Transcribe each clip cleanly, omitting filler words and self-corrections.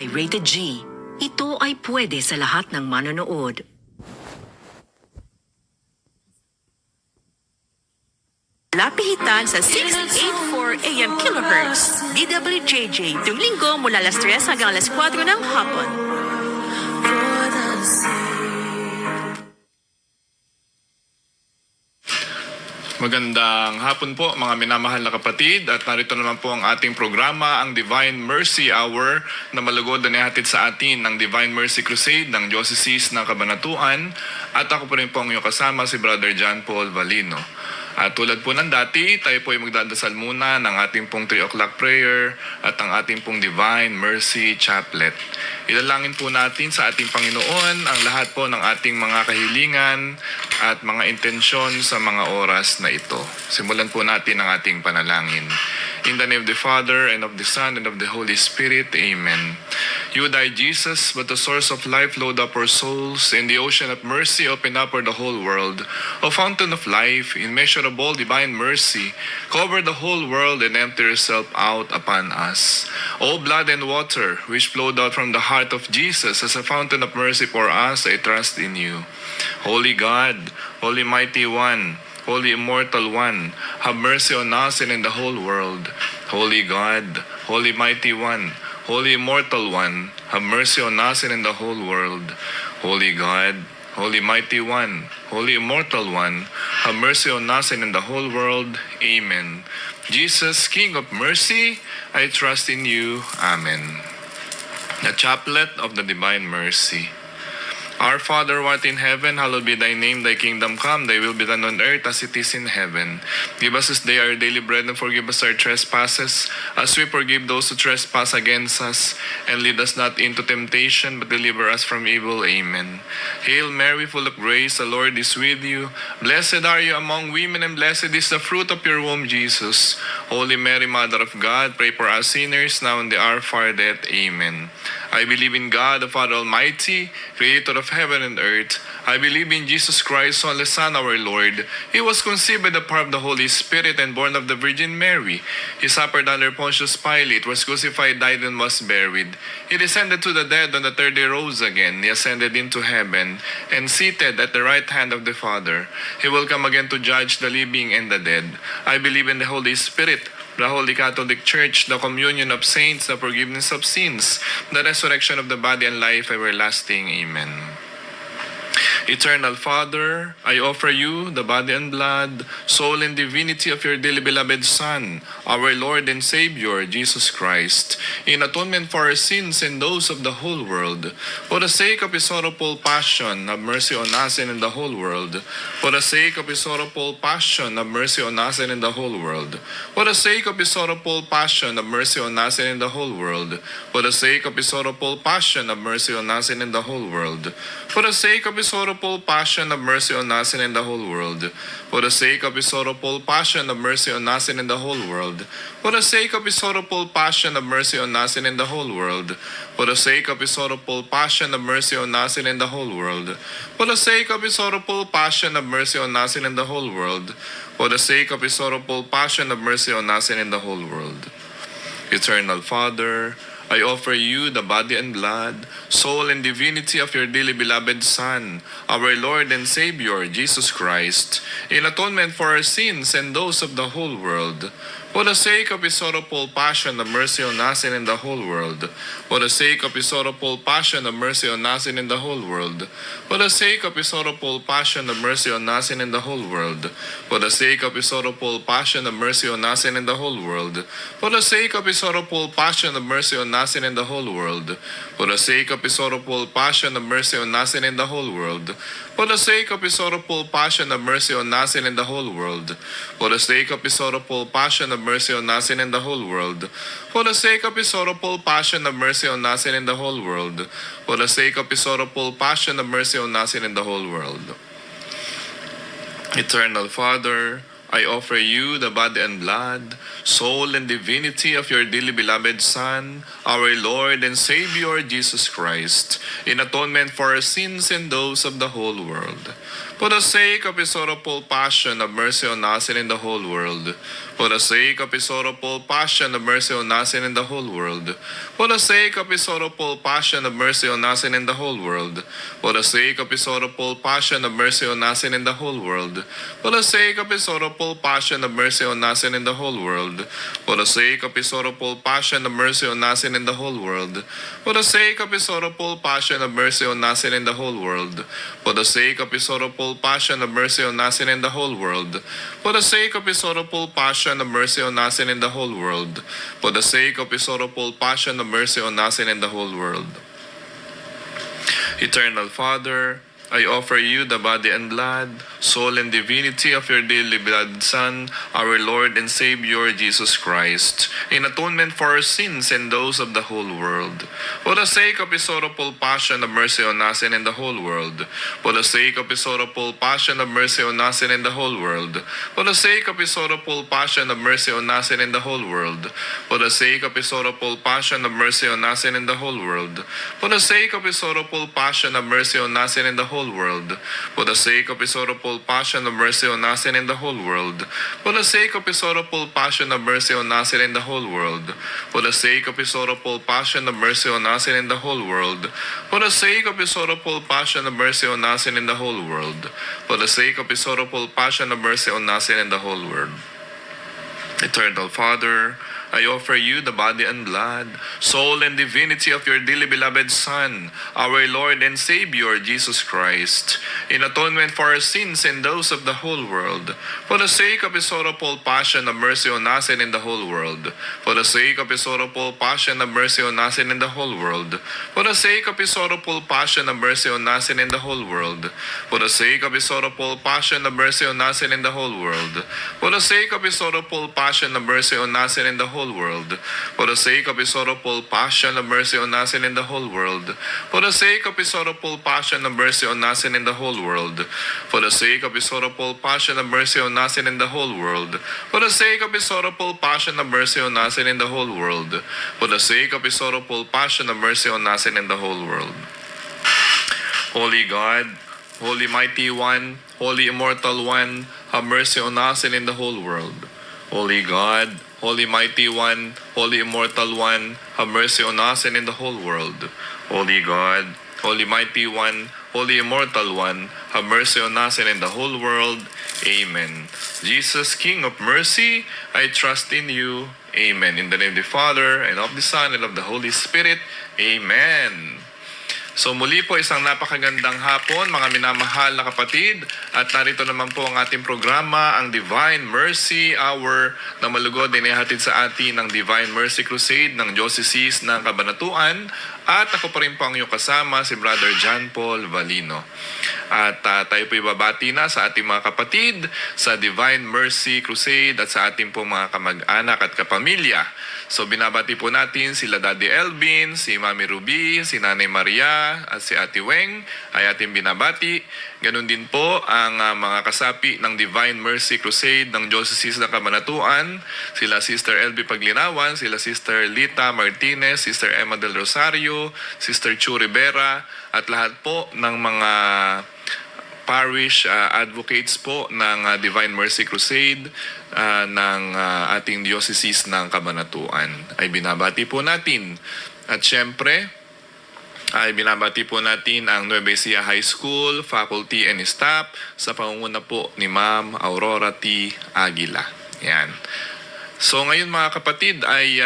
Rated G. Ito ay pwede sa lahat ng manonood. Lapihitan sa 684 AM kilohertz. DWJJ, tuwing linggo mula alas 3 hanggang alas 4 ng hapon. Magandang hapon po mga minamahal na kapatid at narito naman po ang ating programa, ang Divine Mercy Hour na malugod na nihatid sa atin ng Divine Mercy Crusade ng Diocese ng Cabanatuan at ako po rin po ang iyong kasama si Brother John Paul Valino. At tulad po ng dati, tayo po ay magdadasal muna ng ating pong 3 o'clock prayer at ang ating pong Divine Mercy Chaplet. Ilalangin po natin sa ating Panginoon ang lahat po ng ating mga kahilingan at mga intensyon sa mga oras na ito. Simulan po natin ang ating panalangin. In the name of the Father, and of the Son, and of the Holy Spirit. Amen. You died, Jesus, but the source of life flowed up our souls, and the ocean of mercy opened up for the whole world. O fountain of life, immeasurable divine mercy, cover the whole world and empty yourself out upon us. O blood and water, which flowed out from the heart of Jesus as a fountain of mercy for us, I trust in you. Holy God, Holy Mighty One, Holy Immortal One, have mercy on us and in the whole world. Holy God, Holy Mighty One, Holy Immortal One, have mercy on us and in the whole world. Holy God, Holy Mighty One, Holy Immortal One, have mercy on us and in the whole world. Amen. Jesus, King of mercy, I trust in you. Amen. The Chaplet of the Divine Mercy. Our Father, who art in heaven, hallowed be thy name, thy kingdom come, thy will be done on earth as it is in heaven. Give us this day our daily bread, and forgive us our trespasses, as we forgive those who trespass against us. And lead us not into temptation, but deliver us from evil. Amen. Hail Mary, full of grace, the Lord is with you. Blessed are you among women, and blessed is the fruit of your womb, Jesus. Holy Mary, Mother of God, pray for us sinners, now and the hour of our death. Amen. I believe in God, the Father Almighty, creator of heaven and earth. I believe in Jesus Christ, only Son, our Lord. He was conceived by the power of the Holy Spirit and born of the Virgin Mary. He suffered under Pontius Pilate, was crucified, died, and was buried. He descended to the dead, on the third day rose again. He ascended into heaven, and seated at the right hand of the Father. He will come again to judge the living and the dead. I believe in the Holy Spirit, the Holy Catholic Church, the communion of saints, the forgiveness of sins, the resurrection of the body and life everlasting. Amen. Eternal Father, I offer you the body and blood, soul and divinity of your dearly beloved Son, our Lord and Savior, Jesus Christ, in atonement for our sins and those of the whole world. For the sake of his sorrowful passion, have mercy on us and in the whole world. For the sake of his sorrowful passion, have mercy on us and in the whole world. For the sake of his sorrowful passion, have mercy on us and in the whole world. For the sake of his sorrowful passion, have mercy on us and in the whole world. For the sake of his sorrowful passion, have mercy on us and in the whole world. For the sake of his sorrowful passion, have mercy on us and in the whole world. For the sake of his sorrowful passion, have mercy on us and in the whole world. For the sake of his sorrowful passion, have mercy on us and in the whole world. For the sake of his sorrowful passion, have mercy on us and in the whole world. For the sake of his sorrowful passion, have mercy on us and in the whole world. Eternal Father, I offer you the body and blood, soul and divinity of your dearly beloved Son, our Lord and Savior, Jesus Christ, in atonement for our sins and those of the whole world. For the sake of his sorrowful passion, have mercy on us and in the whole world. For the sake of his sorrowful passion, have mercy on us and in the whole world. For the sake of his sorrowful passion, have mercy on us and in the whole world. For the sake of his sorrowful passion, have mercy on us and in the whole world. For the sake of his sorrowful passion, have mercy on us and in the whole world. For the sake of his sorrowful passion, have mercy on us and in the whole world. For the sake of his sorrowful passion, have mercy on us and in the whole world. For the sake of his sorrowful passion, have mercy on us and in the whole world. For the sake of his sorrowful passion, have mercy on us and in the whole world. For the sake of his sorrowful passion, have mercy on us and in the whole world. Eternal Father, I offer you the body and blood, soul and divinity of your dearly beloved Son, our Lord and Savior, Jesus Christ, in atonement for our sins and those of the whole world. For the sake of His sorrowful passion, have mercy on us and in the whole world. For the sake of His sorrowful passion, have mercy on us and in the whole world. For the sake of His sorrowful passion, have mercy on us and in the whole world. For the sake of His sorrowful passion, have mercy on us and in the whole world. For the sake of His sorrowful passion, have mercy on us and in the whole world. For the sake of His sorrowful passion, have mercy on us and in the whole world. For the sake of His sorrowful passion, have mercy on us and in the whole world. For the sake of His sorrowful passion, have mercy on us and in the whole world. For the sake of His sorrowful passion, have mercy on us and in the whole world. For the sake of His sorrowful passion, have mercy on us and in the whole world. Eternal Father, I offer you the body and blood, soul and divinity of your dearly beloved Son, our Lord and Savior Jesus Christ, in atonement for our sins and those of the whole world. For the sake of His sorrowful passion, have mercy on us and in the whole world. For the sake of His sorrowful passion, have mercy on us and in the whole world. For the sake of His sorrowful passion, have mercy on us and in the whole world. For the sake of His sorrowful passion, have mercy on us and in the whole world. For the sake of His sorrowful passion, have mercy on us and in the whole world. For the sake of His sorrowful passion, have mercy on us and in the whole world. For the sake of His sorrowful passion, have mercy on us and in the whole world. For the sake of His sorrowful passion, have mercy on us and in the whole world. For the sake of His sorrowful passion, have mercy on us and in the whole world. For the sake of His sorrowful passion, have mercy on us and in the whole world. Eternal Father, I offer you the body and blood, soul and divinity of your dearly beloved Son, our Lord and Savior, Jesus Christ, in atonement for our sins and those of the whole world. For the sake of His sorrowful passion, have mercy on us and in the whole world. For the sake of His sorrowful passion, have mercy on us and in the whole world. For the sake of His sorrowful passion, have mercy on us and in the whole world. For the sake of His sorrowful passion, have mercy on us and in the whole world. For the sake of His sorrowful passion, have mercy on us and in the whole world. For the sake of His sorrowful passion, have mercy on us and in the whole world. For the sake of His sorrowful passion, have mercy on us and in the whole world. For the sake of His sorrowful passion, have mercy on us and in the whole world. For the sake of His sorrowful passion, have mercy on us and in the whole world. For the sake of His sorrowful passion, have mercy on us and in the whole world. Holy God, Holy Mighty One, Holy Immortal One, have mercy on us and in the whole world. Holy God, Holy Mighty One, Holy Immortal One, have mercy on us and in the whole world. Holy God, Holy Mighty One, Holy Immortal One, have mercy on us and in the whole world. Amen. Jesus, King of mercy, I trust in you. Amen. In the name of the Father, and of the Son, and of the Holy Spirit. Amen. So muli po isang napakagandang hapon mga minamahal na kapatid, at narito naman po ang ating programa, ang Divine Mercy Hour, na malugod din ihatid sa atin ng Divine Mercy Crusade ng Diocese ng Cabanatuan, at ako pa rin po ang iyong kasama, si Brother John Paul Valino. At tayo po ibabati na sa ating mga kapatid sa Divine Mercy Crusade at sa ating po mga kamag-anak at kapamilya. So binabati po natin sila Daddy Elvin, si Mami Ruby, si Nanay Maria at si Ate Weng ay ating binabati. Ganun din po ang mga kasapi ng Divine Mercy Crusade ng Diocese ng Cabanatuan, sila Sister LB Paglinawan, sila Sister Lita Martinez, Sister Emma Del Rosario, Sister Chu Rivera, at lahat po ng mga parish advocates po ng Divine Mercy Crusade ng ating Diocese ng Cabanatuan ay binabati po natin. At syempre, ay binabati po natin ang Nueva Ecija High School, faculty and staff sa pangunguna po ni Ma'am Aurora T. Aguila. Yan. So ngayon mga kapatid ay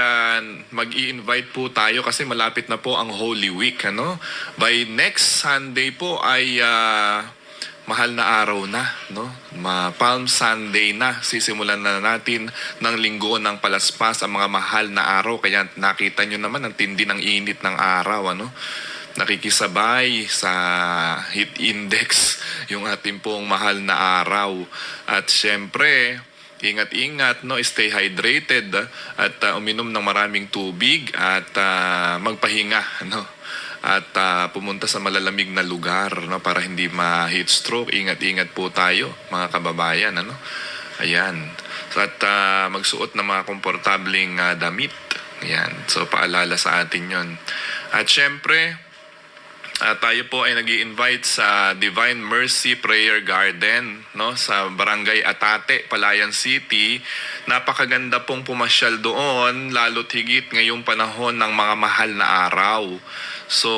mag-i-invite po tayo kasi malapit na po ang Holy Week. Ano? By next Sunday po ay mahal na araw na, no? Palm Sunday na. Sisimulan na natin ng linggo ng palaspas ang mga mahal na araw. Kaya nakita nyo naman ang tindi ng init ng araw, ano? Nakikisabay sa heat index yung ating pong mahal na araw. At syempre, ingat-ingat, no? Stay hydrated at uminom ng maraming tubig at magpahinga, no? At pumunta sa malalamig na lugar, no, para hindi ma-heat stroke. Ingat-ingat po tayo mga kababayan, ano? Ayan. So, at magsuot ng mga komportabling damit. Ayan. So paalala sa atin 'yon. At syempre tayo po ay nag-i-invite sa Divine Mercy Prayer Garden, no, sa Barangay Atate, Palayan City. Napakaganda pong pumasyal doon, lalo't higit ngayong panahon ng mga mahal na araw. So,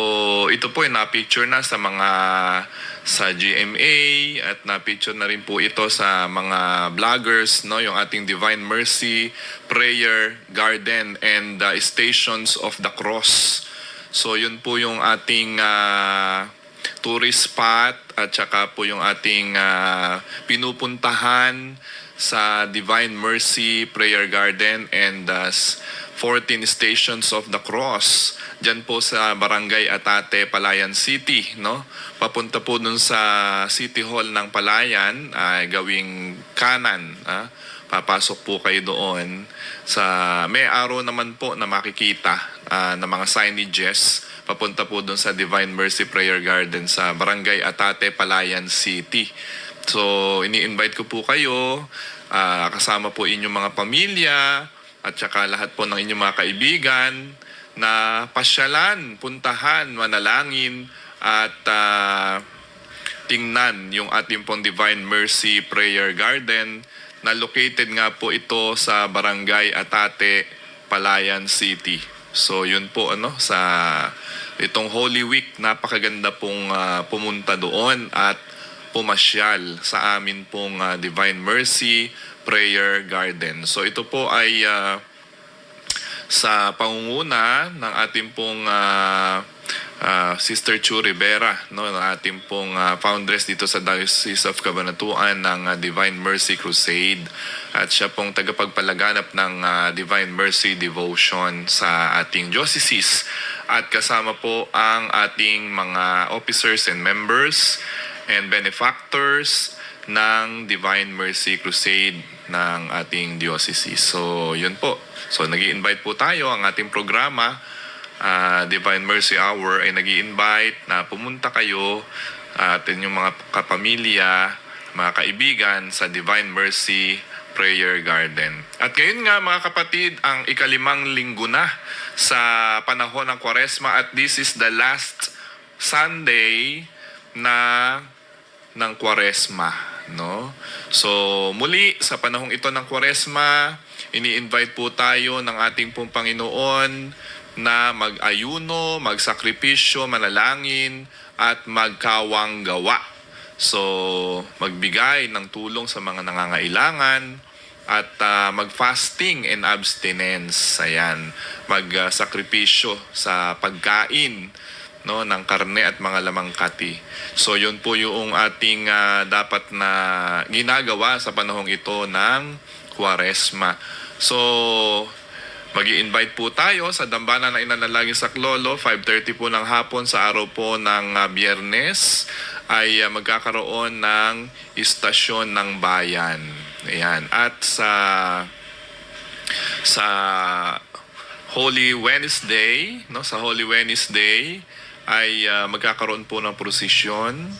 ito po ay na-picture na sa GMA at na-picture na rin po ito sa mga vloggers, no, yung ating Divine Mercy Prayer Garden and Stations of the Cross. So yun po yung ating tourist spot at saka po yung ating pinupuntahan sa Divine Mercy Prayer Garden and 14 Stations of the Cross. Diyan po sa Barangay Atate, Palayan City, no? Papunta po dun sa City Hall ng Palayan, ay gawing kanan, papasok po kayo doon may araw naman po na makikita na mga signages papunta po doon sa Divine Mercy Prayer Garden sa Barangay Atate, Palayan City. So ini-invite ko po kayo, kasama po inyong mga pamilya at saka lahat po ng inyong mga kaibigan na pasyalan, puntahan, manalangin at tingnan yung ating pong Divine Mercy Prayer Garden na located nga po ito sa Barangay Atate, Palayan City. So yun po sa itong Holy Week, napakaganda pong pumunta doon at pumasyal sa amin pong Divine Mercy Prayer Garden. So ito po ay sa pangunguna ng ating pong Sister Chu Rivera, no, ng ating pong foundress dito sa Diocese of Cabanatuan ng Divine Mercy Crusade, at siya pong tagapagpalaganap ng Divine Mercy Devotion sa ating diocese, at kasama po ang ating mga officers and members and benefactors ng Divine Mercy Crusade ng ating diocese. So yun po, so nag-i-invite po tayo, ang ating programa Divine Mercy Hour ay nag-i-invite na pumunta kayo at inyong mga kapamilya, mga kaibigan sa Divine Mercy Prayer Garden. At ngayon nga mga kapatid, ang ikalimang linggo na sa panahon ng Kwaresma at this is the last Sunday ng Kwaresma, no? So muli sa panahong ito ng Kwaresma, ini-invite po tayo ng ating pong Panginoon na mag-ayuno, magsakripisyo, manalangin, at magkawang gawa. So, magbigay ng tulong sa mga nangangailangan at mag-fasting and abstinence. Ayan, magsakripisyo sa pagkain, no, ng karne at mga lamangkati. So, yun po yung ating dapat na ginagawa sa panahong ito ng Kwaresma. So, mag-i-invite po tayo sa dambana na Inanalangin sa Klolo, 5:30 po ng hapon sa araw po ng Biyernes ay magkakaroon ng istasyon ng bayan. Ayan. At sa Holy Wednesday, no, sa Holy Wednesday ay magkakaroon po ng prosesyon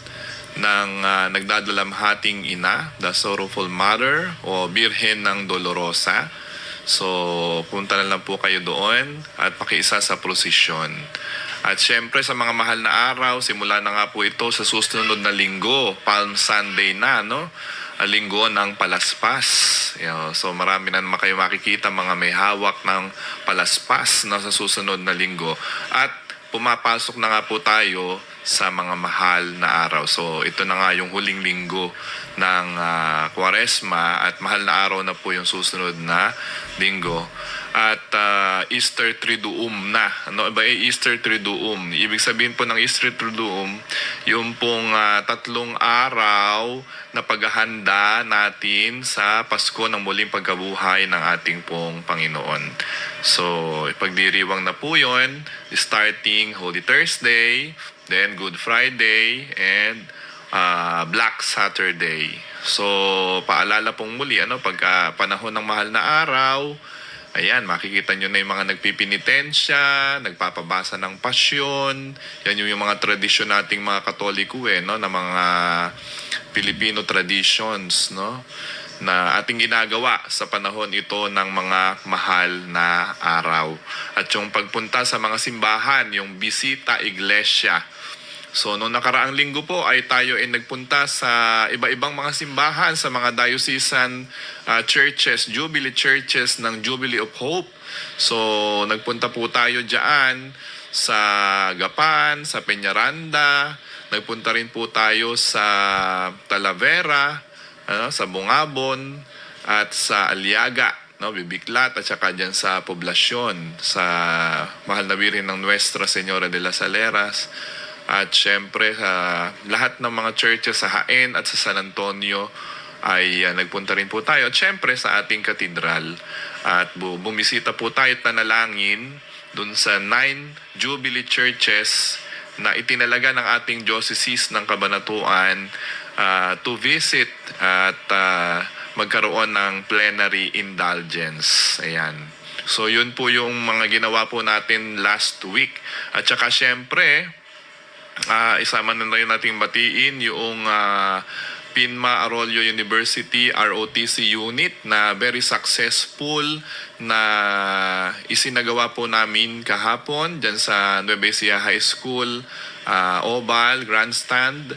ng nagdadalamhating ina, the Sorrowful Mother o Birhen ng Dolorosa. So, punta na lang po kayo doon at pakiisa sa prosesyon. At syempre sa mga mahal na araw, simula na nga po ito sa susunod na linggo, Palm Sunday na, no? Linggo ng palaspas. So, marami na naman kayo makikita mga may hawak ng palaspas na sa susunod na linggo. At pumapasok na nga po tayo sa mga mahal na araw. So, ito na nga yung huling linggo ng Kwaresma at mahal na araw na po yung susunod na linggo. At Easter Triduum na. Ano ba Easter Triduum? Ibig sabihin po ng Easter Triduum, yung pong 3 araw na paghahanda natin sa Pasko ng muling pagkabuhay ng ating pong Panginoon. So, ipagdiriwang na po yun, starting Holy Thursday, then Good Friday, and Black Saturday. So, paalala pong muli, pagka panahon ng mahal na araw, ayan, makikita nyo na yung mga nagpipinitensya, nagpapabasa ng pasyon. Yan yung mga tradisyon nating mga Katoliko, na mga Filipino traditions, no? Na ating ginagawa sa panahon ito ng mga mahal na araw. At yung pagpunta sa mga simbahan, yung bisita iglesia, So noong nakaraang linggo po ay tayo ay nagpunta sa iba-ibang mga simbahan sa mga diocesan churches, Jubilee churches ng Jubilee of Hope. So nagpunta po tayo diyan sa Gapan, sa Peñaranda, nagpunta rin po tayo sa Talavera, sa Bungabon at sa Aliaga, no, Bibiklat at saka diyan sa poblasyon sa Mahal na Birhen ng Nuestra Señora de las Saleras. At syempre sa lahat ng mga churches sa Jaén at sa San Antonio ay nagpunta rin po tayo. At syempre sa ating katedral. At bumisita po tayo at nanalangin dun sa 9 Jubilee churches na itinalaga ng ating diocese ng Cabanatuan to visit at magkaroon ng plenary indulgence. Ayan. So yun po yung mga ginawa po natin last week. At saka syempre, isama na rin nating batiin yung Pinma Arroyo University ROTC unit na very successful na isinagawa po namin kahapon dyan sa Nueva Ecija High School, Oval, Grandstand,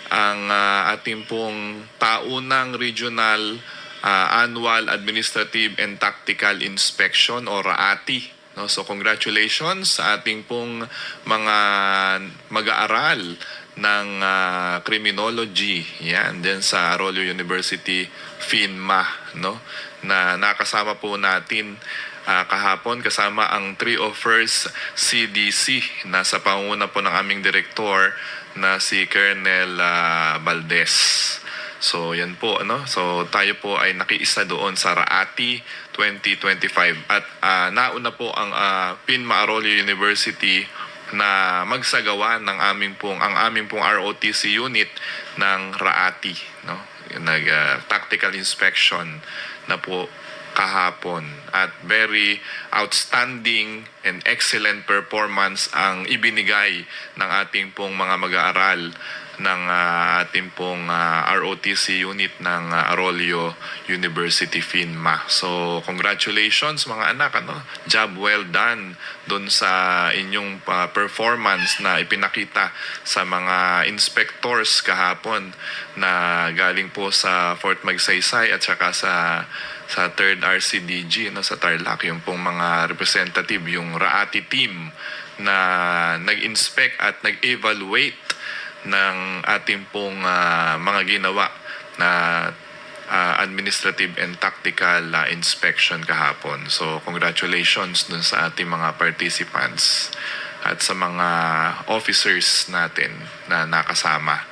ang ating pong taunang regional annual administrative and tactical inspection o RAATI. No, so congratulations sa ating pong mga mag-aaral ng criminology. Yan, din sa Arroyo University FINMA, no, na nakasama po natin kahapon kasama ang Three of First CDC na sa pangunguna po ng aming direktor na si Colonel Valdez. So yan po, ano? So tayo po ay nakiisa doon sa RAATI 2025 at nauna po ang Pinma Arroyo University na magsagawa ng ang aming pong ROTC unit ng RAATI, no? Tactical inspection na po kahapon at very outstanding and excellent performance ang ibinigay ng ating pong mga mag-aaral ng ating pong ROTC unit ng Arroyo University FINMA. So congratulations mga anak, ano? Job well done doon sa inyong performance na ipinakita sa mga inspectors kahapon na galing po sa Fort Magsaysay at saka sa 3rd RCDG, no, sa Tarlac, yung pong mga representative, yung RAATI team na nag-inspect at nag-evaluate ng ating pong mga ginawa na administrative and tactical inspection kahapon. So congratulations dun sa ating mga participants at sa mga officers natin na nakasama.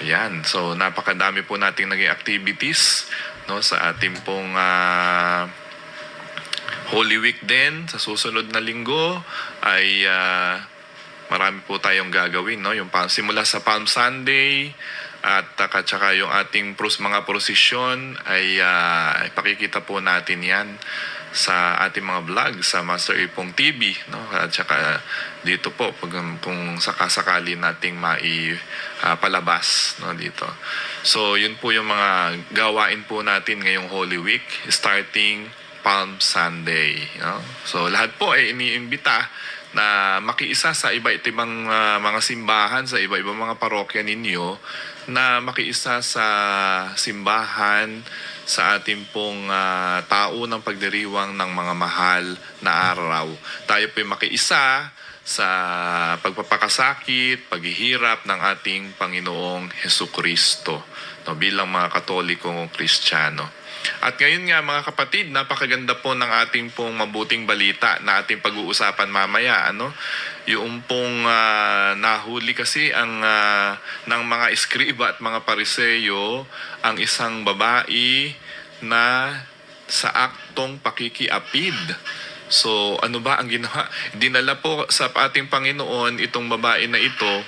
Ayan, so napakadami po nating naging activities, no, sa ating pong Holy Week din. Sa susunod na linggo ay marami po tayong gagawin, no? Yung simula sa Palm Sunday at saka yung ating mga prosesyon ay ipakikita po natin yan sa ating mga vlog sa Master Ipong TV, no? At saka dito po kung sakasakali nating maipalabas, no, dito. So yun po yung mga gawain po natin ngayong Holy Week starting Palm Sunday, no? So lahat po ay iniimbita na makiisa sa iba-ibang mga simbahan, sa iba-ibang mga parokya ninyo, na makiisa sa simbahan sa ating pong tao ng pagdiriwang ng mga mahal na araw. Tayo po'y makiisa sa pagpapakasakit, paghihirap ng ating Panginoong Hesukristo, no, bilang mga Katolikong Kristiyano. At ngayon nga mga kapatid, napakaganda po ng ating pong mabuting balita na ating pag-uusapan mamaya, ano? Yung pong nahuli kasi ng mga eskriba at mga pariseyo ang isang babae na sa aktong pakikiapid. So ano ba ang ginawa? Dinala po sa ating Panginoon itong babae na ito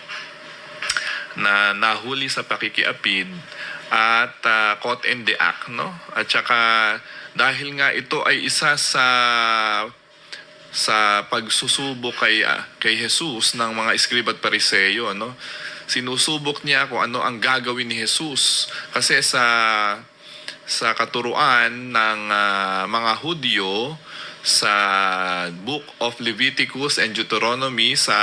na nahuli sa pakikiapid at caught in the act, no? At saka dahil nga ito ay isa sa pagsusubok kay Jesus ng mga eskriba at pariseyo, no? Sinusubok niya kung ano ang gagawin ni Jesus kasi sa katuruan ng mga Hudyo, sa Book of Leviticus and Deuteronomy, sa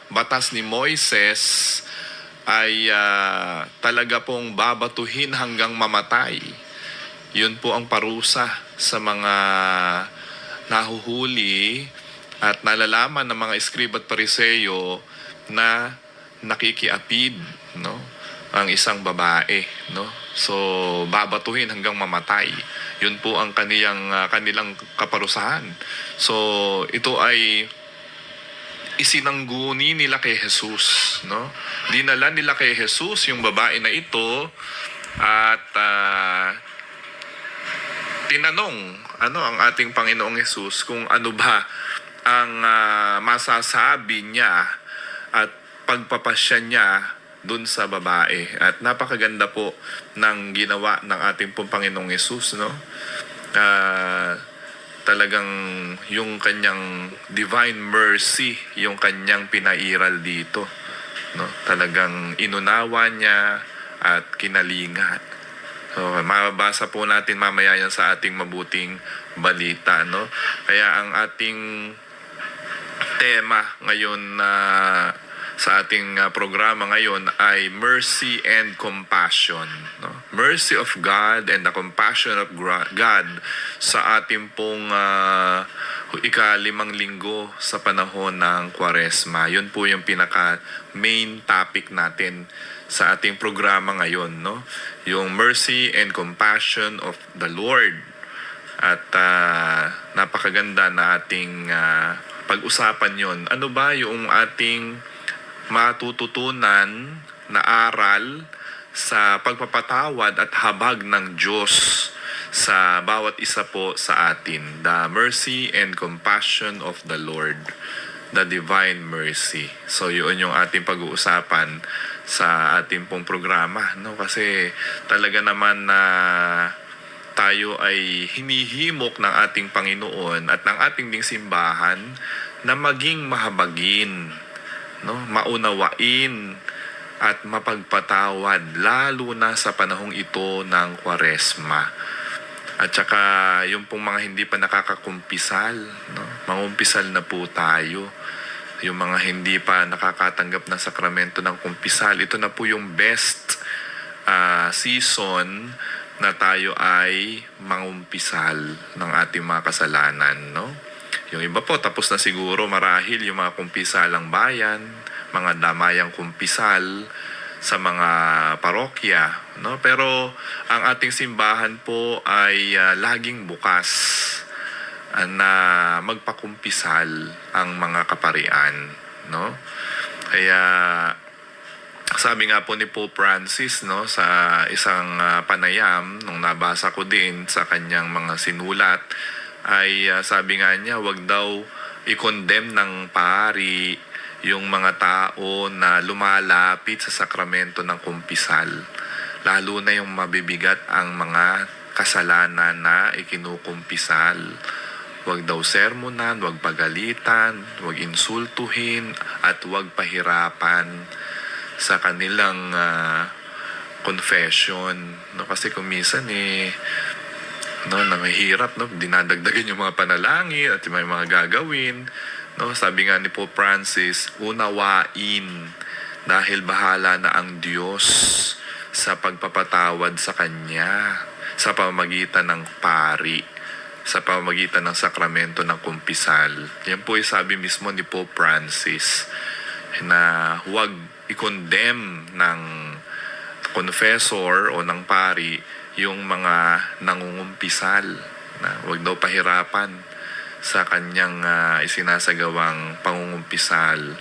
batas ni Moises, ay talaga pong babatuhin hanggang mamatay. Yun po ang parusa sa mga nahuhuli at nalalaman ng mga eskrib at pariseyo na nakikiapid, no, ang isang babae, no. So babatuhin hanggang mamatay. Yun po ang kanilang kaparusahan. So ito ay isinangguni nila kay Jesus, no. Dinala nila kay Jesus yung babae na ito at tinanong ang ating Panginoong Jesus kung ano ba ang masasabi niya at pagpapasya niya dun sa babae. At napakaganda po ng ginawa ng ating pong Panginoong Jesus, no? Talagang yung kanyang divine mercy, yung kanyang pinairal dito, no? Talagang inunawa niya at kinalinga. So, mababasa po natin mamaya yan sa ating mabuting balita, no? Kaya ang ating tema ngayon sa ating programa ngayon ay mercy and compassion, no? Mercy of God and the compassion of God sa ating pong ika-5 linggo sa panahon ng Kwaresma. Yun po yung pinaka main topic natin sa ating programa ngayon, no? Yung mercy and compassion of the Lord. At napakaganda na ating pag-usapan yon. Ano ba yung ating matututunan na aral sa pagpapatawad at habag ng Diyos sa bawat isa po sa atin? The mercy and compassion of the Lord. The divine mercy. So yun yung ating pag-uusapan sa ating pong programa, no? Kasi talaga naman na tayo ay hinihimok ng ating Panginoon at ng ating ding simbahan na maging mahabagin, no? Maunawain at mapagpatawad lalo na sa panahong ito ng Kwaresma. At saka yung pong mga hindi pa nakakakumpisal, no? Mangumpisal na po tayo. Yung mga hindi pa nakakatanggap ng sakramento ng kumpisal, ito na po yung best season na tayo ay mangumpisal ng ating mga kasalanan, no? Yung iba po, tapos na siguro marahil yung mga kumpisalang bayan, mga damayang kumpisal sa mga parokya, no? Pero ang ating simbahan po ay laging bukas na magpakumpisal ang mga kaparian, no? Kaya sabi nga po ni Pope Francis, no, sa isang panayam nung nabasa ko din sa kanyang mga sinulat, ay sabi nga niya, wag daw i-condemn ng pari yung mga tao na lumalapit sa sakramento ng kumpisal, lalo na yung mabibigat ang mga kasalanan na ikinukumpisal. Huwag daw sermonan, huwag pagalitan, huwag insultuhin, at huwag pahirapan sa kanilang confession. No? Kasi kung minsan nangihirap, no? Dinadagdagan yung mga panalangin at may mga gagawin. No? Sabi nga ni Pope Francis, unawain dahil bahala na ang Diyos sa pagpapatawad sa Kanya sa pamamagitan ng pari, sa pamamagitan ng sakramento ng kumpisal. Yan po ay sabi mismo ni Pope Francis na huwag i-condemn ng confessor o ng pari yung mga nangungumpisal, na huwag daw pahirapan sa kanyang isinasagawang pangungumpisal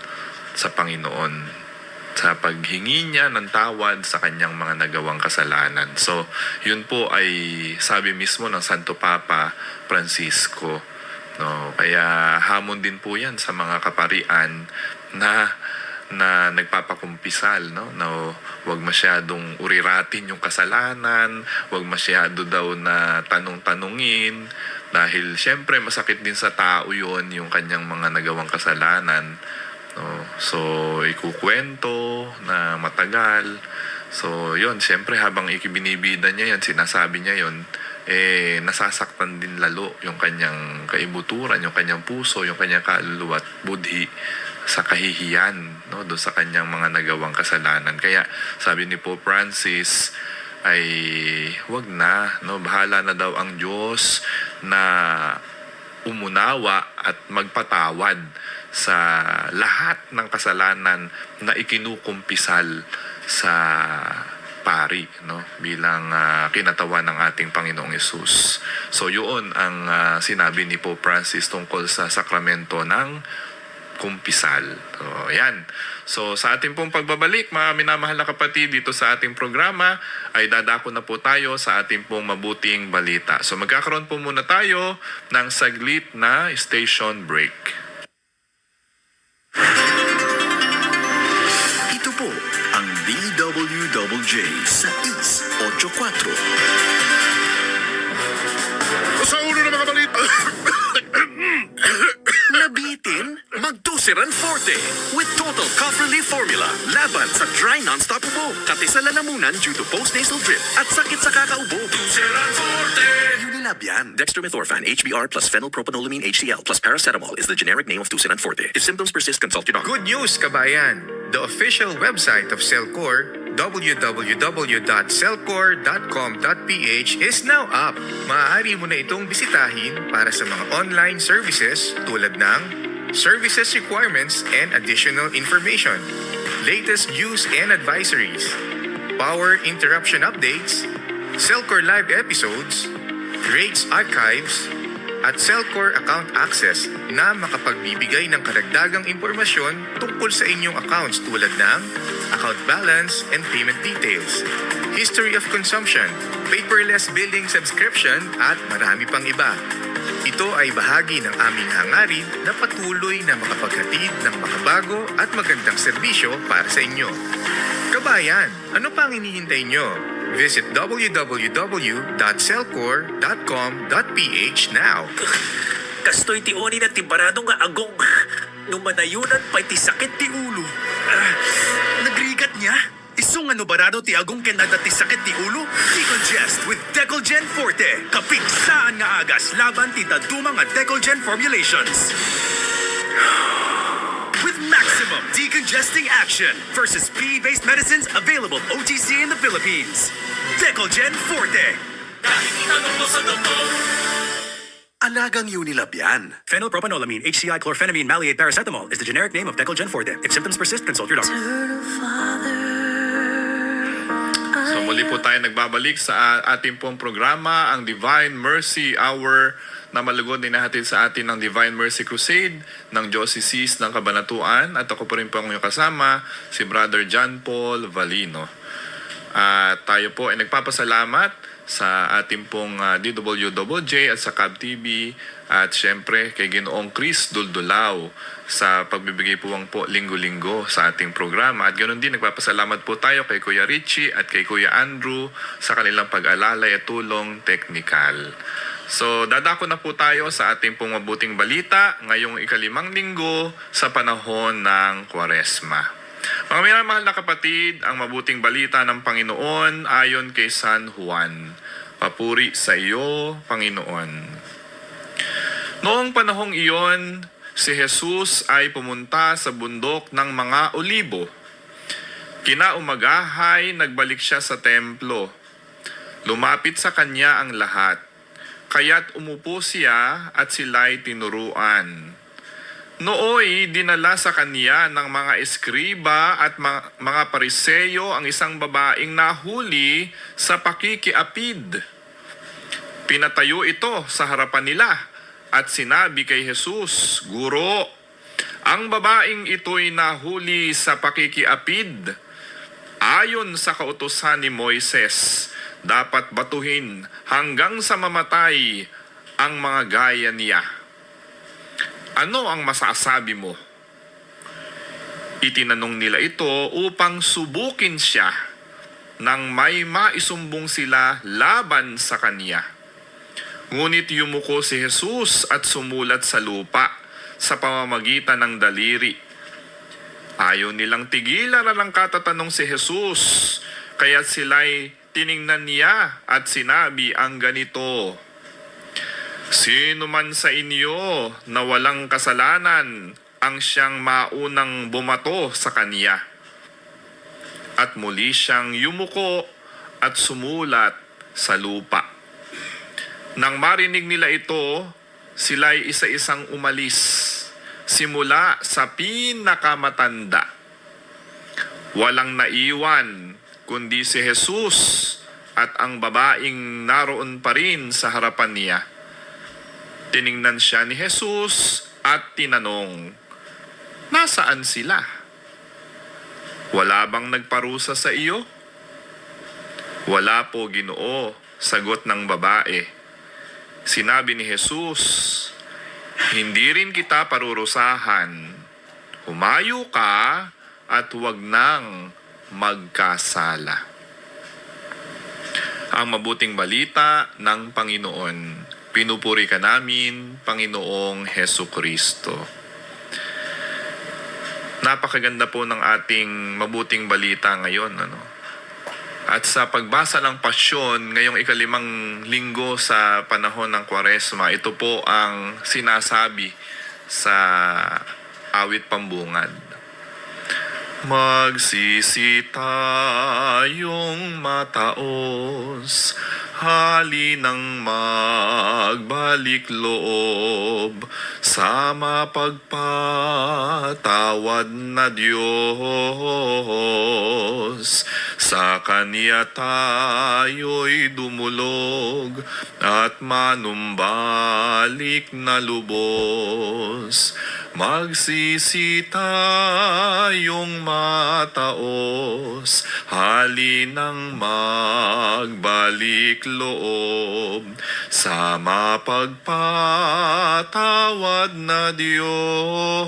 sa Panginoon sa paghingi niya ng tawad sa kanyang mga nagawang kasalanan. So, yun po ay sabi mismo ng Santo Papa Francisco, no? Kaya hamon din po yan sa mga kaparian na nagpapakumpisal, no? Na huwag masyadong uriratin yung kasalanan, huwag masyado daw na tanong-tanungin, dahil syempre masakit din sa tao yun, yung kanyang mga nagawang kasalanan. No? So, ikukwento na matagal. So, yun, siyempre habang ikibinibida niya yan, sinasabi niya yun, nasasaktan din lalo yung kanyang kaibuturan, yung kanyang puso, yung kanyang kaluluwa at budhi sa kahihiyan, no, doon sa kanyang mga nagawang kasalanan. Kaya sabi ni Pope Francis ay wag na, no, bahala na daw ang Diyos na umunawa at magpatawad sa lahat ng kasalanan na ikinukumpisal sa pari, no, bilang kinatawan ng ating Panginoong Yesus. So yun ang sinabi ni Pope Francis tungkol sa sakramento ng kumpisal. So, ayan. So, sa ating pong pagbabalik, mga minamahal na kapatid, dito sa ating programa, ay dadako na po tayo sa ating pong mabuting balita. So, magkakaroon po muna tayo ng saglit na station break. Ito po ang DWJJ sa East 84. Sa ulo ng mga balita. Nabitin? Magtusiran Forte with Total Cough Relief Formula. Laban sa dry non-stop ubo, kati sa lalamunan due to post-nasal drip at sakit sa kakaubo. Tusiran Forte. Unilabian. Dextromethorphan HBr plus phenylpropanolamine HCl plus paracetamol is the generic name of Tusiran Forte. If symptoms persist, consult your doctor. Good news, kabayan! The official website of Cellcore, www.cellcore.com.ph is now up. Maaari mo na itong bisitahin para sa mga online services tulad ng services requirements and additional information, latest news and advisories, power interruption updates, Cellcore live episodes, rates archives, at Cellcore account access na makapagbibigay ng karagdagang impormasyon tungkol sa inyong accounts tulad ng account balance and payment details, history of consumption, paperless billing subscription, at marami pang iba. Ito ay bahagi ng aming hangarin na patuloy na makapaghatid ng makabago at magandang serbisyo para sa inyo. Kabayan, ano pang hinihintay nyo? Visit www.cellcore.com.ph now. Kastoy ti oni na timbarado nga agong numanayunan pa'y ti sakit ti ulo. Nagrigat niya? Isong ano barado ti agong kenada ti sakit ti ulo? Decongest with Decolgen Forte. Kapit saan nga agas laban ti dadumang nga Decolgen formulations. With maximum decongesting action versus PE-based medicines available OTC in the Philippines. Decolgen Forte. Alagang Unilabian. Phenylpropanolamine HCl chlorphenamine maleate paracetamol is the generic name of Decolgen Forte. If symptoms persist, consult your doctor. So muli po tayo nagbabalik sa ating pong programa, ang Divine Mercy Hour, na malugod din natin sa atin ng Divine Mercy Crusade ng Diocese ng Cabanatuan. At ako po rin po ang inyong kasama, si Brother John Paul Valino. At tayo po ay nagpapasalamat sa ating pong DWJJ at sa Cab TV at syempre kay Ginoong Chris Duldulao sa pagbibigay po linggo-linggo sa ating programa. At ganoon din nagpapasalamat po tayo kay Kuya Richie at kay Kuya Andrew sa kanilang pag-alalay at tulong technical. So, dadako na po tayo sa ating pong mabuting balita ngayong ikalimang linggo sa panahon ng Kwaresma. Mga minamahal na kapatid, ang mabuting balita ng Panginoon ayon kay San Juan. Papuri sa iyo, Panginoon. Noong panahong iyon, si Jesus ay pumunta sa bundok ng mga Olibo. Kinaumagahay, nagbalik siya sa templo. Lumapit sa kanya ang lahat. Kaya't umupo siya at sila'y tinuruan. Nooy, dinala sa kanya ng mga eskriba at mga pariseyo ang isang babaeng nahuli sa pakikiapid. Pinatayo ito sa harapan nila at sinabi kay Jesus, Guro, ang babaeng ito'y nahuli sa pakikiapid. Ayon sa kautusan ni Moises, dapat batuhin hanggang sa mamatay ang mga gaya niya. Ano ang masasabi mo? Itinanong nila ito upang subukin siya nang may maisumbong sila laban sa kanya. Ngunit yumuko si Jesus at sumulat sa lupa sa pamamagitan ng daliri. Ayaw nilang tigilan na lang katatanong si Jesus, kaya sila'y tiningnan niya at sinabi ang ganito, "Sino man sa inyo na walang kasalanan ang siyang maunang bumato sa kaniya." At muli siyang yumuko at sumulat sa lupa. Nang marinig nila ito, sila'y isa-isang umalis, simula sa pinakamatanda. Walang naiwan kundi si Jesus at ang babaeng naroon pa rin sa harapan niya. Tiningnan siya ni Jesus at tinanong, "Nasaan sila? Wala bang nagparusa sa iyo?" "Wala po, Ginoo," sagot ng babae. Sinabi ni Jesus, "Hindi rin kita parurusahan. Humayo ka at huwag nang magkasala." Ang mabuting balita ng Panginoon. Pinupuri ka namin, Panginoong Hesu Kristo. Napakaganda po ng ating mabuting balita ngayon, At sa pagbasa ng Pasyon ngayong ikalimang linggo sa panahon ng Kwaresma, ito po ang sinasabi sa awit pambungad. Magsisi tayong mataos, halinang magbalik loob sa mapagpatawad na Diyos. Sa Kanya tayo'y dumulog at manumbalik na lubos. Magsisi tayong mataos, halinang magbalik loob sa mapagpatawad na Diyos.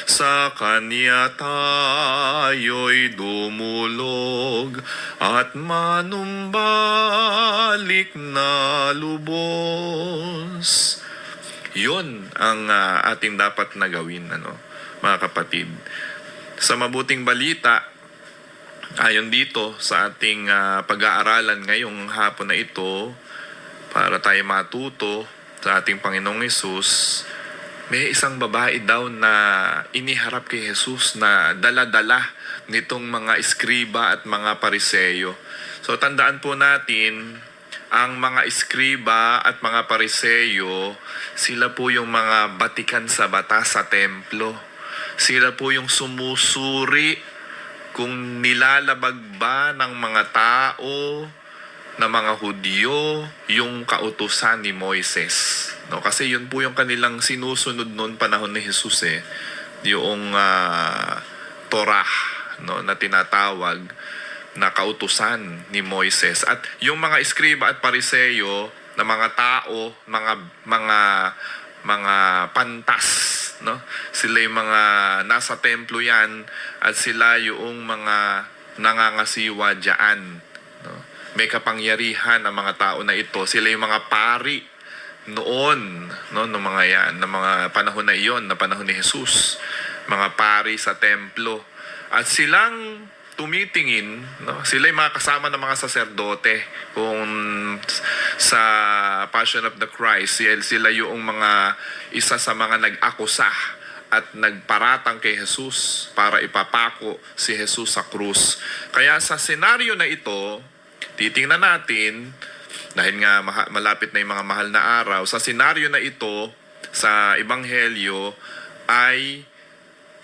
Sa Kanya tayo'y dumulog at manumbalik na lubos. Yun ang ating dapat na gawin, mga kapatid. Sa mabuting balita, ayon dito sa ating pag-aaralan ngayong hapon na ito, para tayo matuto sa ating Panginoong Hesus, may isang babae daw na iniharap kay Jesus na dala-dala nitong mga eskriba at mga pariseyo. So tandaan po natin, ang mga eskriba at mga pariseyo, sila po yung mga batikan sa batas sa templo. Sila po yung sumusuri kung nilalabag ba ng mga tao, na mga Hudyo, yung kautusan ni Moises. Kasi yun po yung kanilang sinusunod noon panahon ni Jesus, yung Torah, na tinatawag na kautusan ni Moises. At yung mga eskriba at pariseyo na mga tao, mga pantas, sila yung mga nasa templo yan at sila yung mga nangangasiwa diyan. May kapangyarihan ang mga tao na ito. Sila yung mga pari noon, ng mga yan, ng mga panahon na iyon, na panahon ni Jesus. Mga pari sa templo. At silang tumitingin, sila yung mga kasama ng mga saserdote. Kung sa Passion of the Christ, sila yung mga isa sa mga nag-akusa at nagparatang kay Jesus para ipapako si Jesus sa krus. Kaya sa senaryo na ito, titingnan natin, dahil nga malapit na yung mga mahal na araw, sa senaryo na ito, sa Ebanghelyo, ay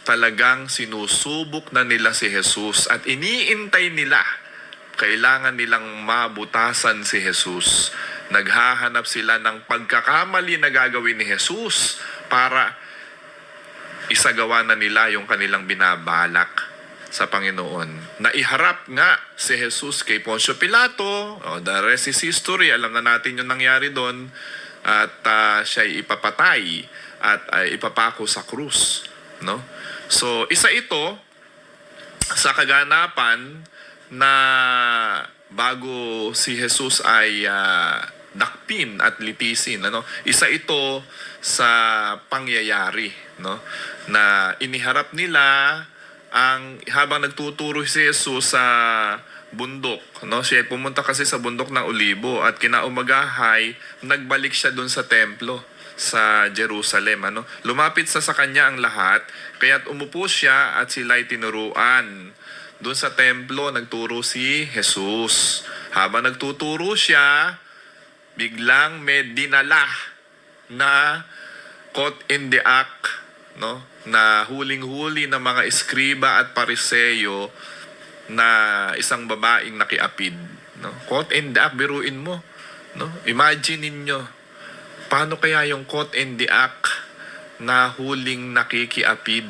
talagang sinusubok na nila si Jesus at iniintay nila. Kailangan nilang mabutasan si Jesus. Naghahanap sila ng pagkakamali na gagawin ni Jesus para isagawa na nila yung kanilang binabalak sa Panginoon. Naiharap nga si Jesus kay Poncio Pilato. The rest is history. Alam na natin yung nangyari doon. At siya'y ipapatay at ipapako sa krus. So, isa ito sa kaganapan na bago si Jesus ay dakpin at litisin. Isa ito sa pangyayari, na iniharap nila habang nagtuturo si Jesus sa bundok. No? Siya pumunta kasi sa bundok ng Olibo at kinaumagahay, nagbalik siya dun sa templo sa Jerusalem. Ano? Lumapit sa kanya ang lahat, kaya't umupo siya at sila'y tinuruan. Doon sa templo, nagturo si Jesus. Habang nagtuturo siya, biglang may dinala na caught in the act, no? Na huling-huli ng mga eskriba at pariseyo na isang babaeng nakiapid. No? Caught in the act, biruin mo. No? Imagine ninyo, paano kaya yung caught in the act na huling nakikiapid?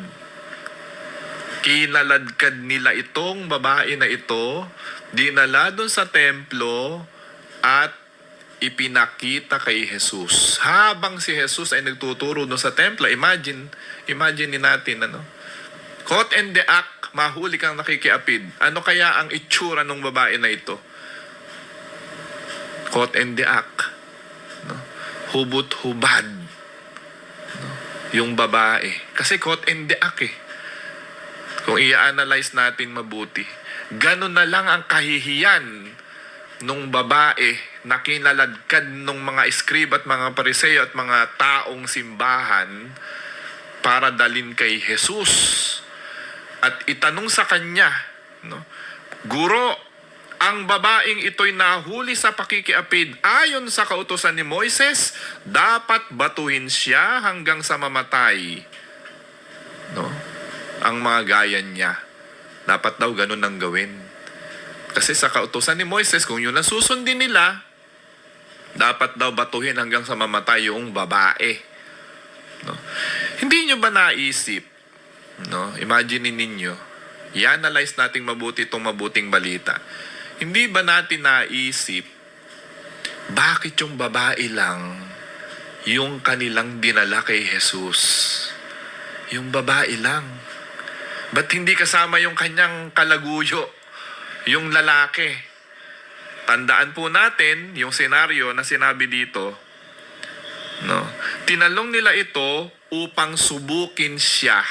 Kinaladkad nila itong babae na ito, dinala doon sa templo at ipinakita kay Jesus. Habang si Jesus ay nagtuturo doon sa templo, imagine natin, ano? Caught in the act, mahuli kang nakikiapid. Ano kaya ang itsura ng babae na ito? Caught in the act. No? Hubot-hubad. No? Yung babae. Kasi caught in the act eh. Kung i-analyze natin mabuti, ganun na lang ang kahihiyan nung babae na kinaladkad nung mga eskrib at mga pariseo at mga taong simbahan para dalin kay Jesus. At itanong sa kanya, no, Guro, ang babaeng ito'y nahuli sa pakikiapid ayon sa kautusan ni Moises, dapat batuhin siya hanggang sa mamatay. No? Ang mga gaya niya, dapat daw ganun ang gawin. Kasi sa kautusan ni Moises, kung yun ang susundin nila, dapat daw batuhin hanggang sa mamatay yung babae. No? Hindi nyo ba naisip, no? Imagine ninyo, i-analyze natin mabuti itong mabuting balita. Hindi ba natin naisip, bakit yung babae lang yung kanilang dinala kay Jesus? Yung babae lang. Ba't hindi kasama yung kanyang kalaguyo, yung lalaki? Tandaan po natin yung senaryo na sinabi dito. No? Tinalong nila ito upang subukin siya